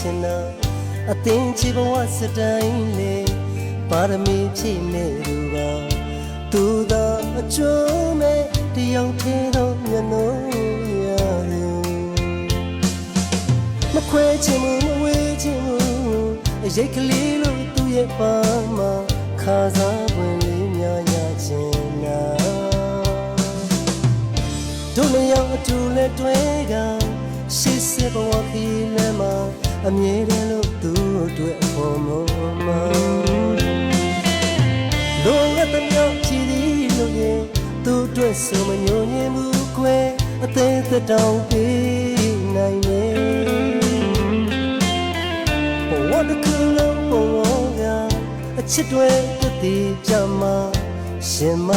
င်နာအသင်ချီဘဝစတိုင်းလေပါရမီဖြည့်နေသူပါသူသာအကျိုးမဲ့တယောက်သေးသောမျက်နှာရမခွဲချင်မှုမဝေးချင်မှုအရေးကလေးလို့သူ့ရဲ့ပါမှာခါစားဝင်လေးများရချင်နာတို့လျောက်အတူလက်တွဲကရှေ့စစ်ဘဝခီးလမ်းမှာအမြဲတမ်းလို့သူ့အတွက်အဖို့မမလုံးဝတမြောက်ချီသည်လို့ရင်သူ့အတွက်ဆိုမညိုညင်မှုကွယ်အသေးသက်တောင်ပေးနိုင်လေဘဝတစ်ခုလုံးဘဝကအချစ်တွေတည်ကြမှာရှင်မ